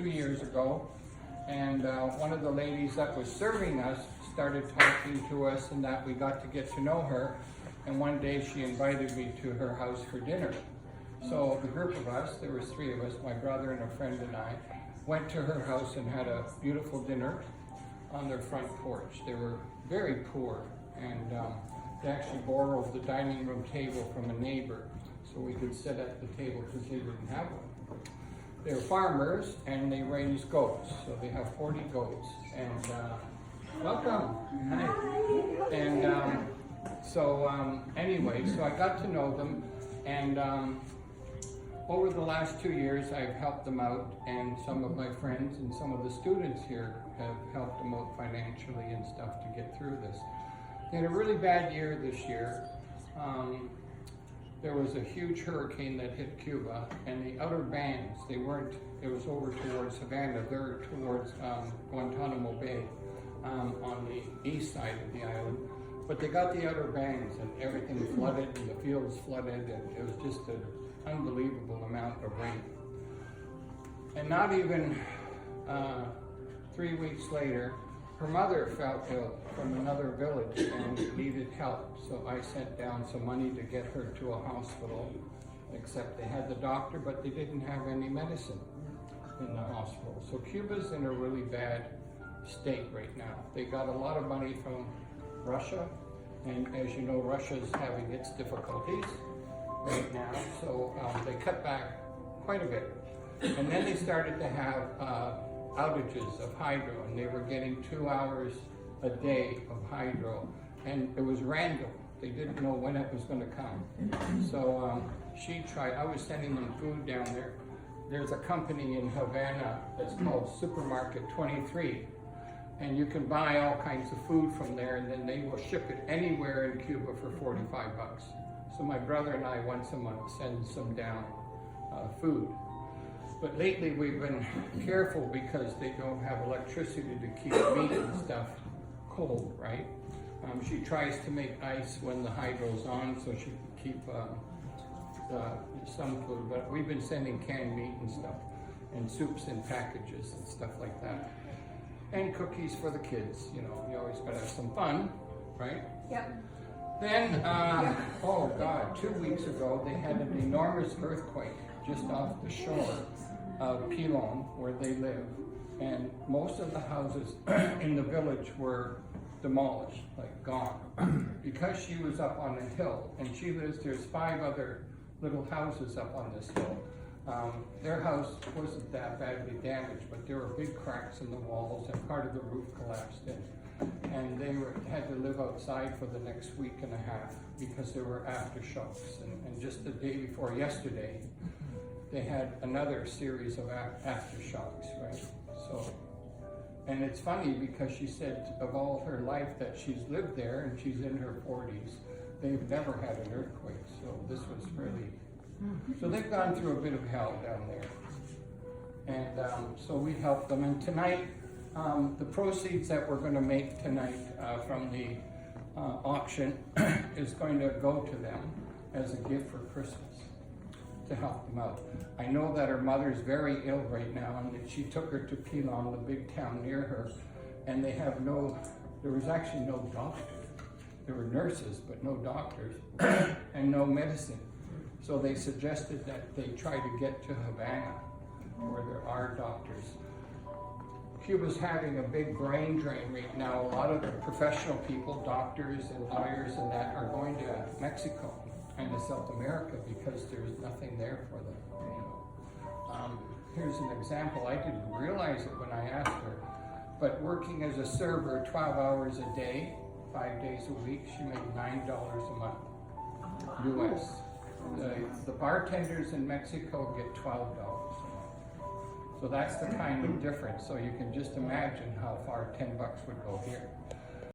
2 years ago, and one of the ladies that was serving us started talking to us, and that we got to get to know her. And one day she invited me to her house for dinner. So the group of us, there was 3 of us, my brother and a friend and I, went to her house and had a beautiful dinner on their front porch. They were very poor, and they actually borrowed the dining room table from a neighbor so we could sit at the table because they didn't have one. They're farmers and they raise goats, so they have 40 goats. And welcome. Hi. And anyway, so I got to know them, and over the last 2 years I've helped them out, and some of my friends and some of the students here have helped them out financially and stuff to get through this. They had a really bad year this year. There was a huge hurricane that hit Cuba, and the outer bands, it was over towards Havana, they're towards Guantanamo Bay on the east side of the island. But they got the outer bands, and everything flooded, and the fields flooded, and it was just an unbelievable amount of rain. And not even 3 weeks later, her mother fell ill from another village and needed help. So I sent down some money to get her to a hospital, except they had the doctor, but they didn't have any medicine in the hospital. So Cuba's in a really bad state right now. They got a lot of money from Russia, and as you know, Russia's having its difficulties right now, so they cut back quite a bit. And then they started to have outages of hydro, and they were getting 2 hours a day of hydro, and it was random. They didn't know when it was going to come. So I was sending them food down there. There's a company in Havana that's called Supermarket 23, and you can buy all kinds of food from there, and then they will ship it anywhere in Cuba for 45 bucks. So my brother and I once a month send some down food. But lately we've been careful because they don't have electricity to keep meat and stuff cold, right? She tries to make ice when the hydro's on so she can keep some food, but we've been sending canned meat and stuff, and soups in packages and stuff like that. And cookies for the kids, you know, you always gotta have some fun, right? Yep. Then, oh God, 2 weeks ago they had an enormous earthquake just off the shore of Pilon, where they live, and most of the houses in the village were demolished, like gone. Because she was up on a hill, and there's 5 other little houses up on this hill. Their house wasn't that badly damaged, but there were big cracks in the walls, and part of the roof collapsed in. And they had to live outside for the next week and a half because there were aftershocks. And just the day before yesterday, they had another series of aftershocks, right? So, and it's funny because she said of all her life that she's lived there, and she's in her 40s, they've never had an earthquake. So this was really, so they've gone through a bit of hell down there. And so we helped them. And tonight, the proceeds that we're going to make tonight from the auction is going to go to them as a gift for Christmas to help them out. I know that her mother's very ill right now, and that she took her to Pilon, the big town near her, and they have there was actually no doctor. There were nurses, but no doctors, and no medicine. So they suggested that they try to get to Havana, where there are doctors. Cuba's having a big brain drain right now. A lot of the professional people, doctors and lawyers and that, are going to Mexico and to South America because there's nothing there for them. You know, here's an example. I didn't realize it when I asked her, but working as a server 12 hours a day, 5 days a week, she made $9 a month, US. The bartenders in Mexico get $12 a month. So that's the kind of difference. So you can just imagine how far 10 bucks would go here.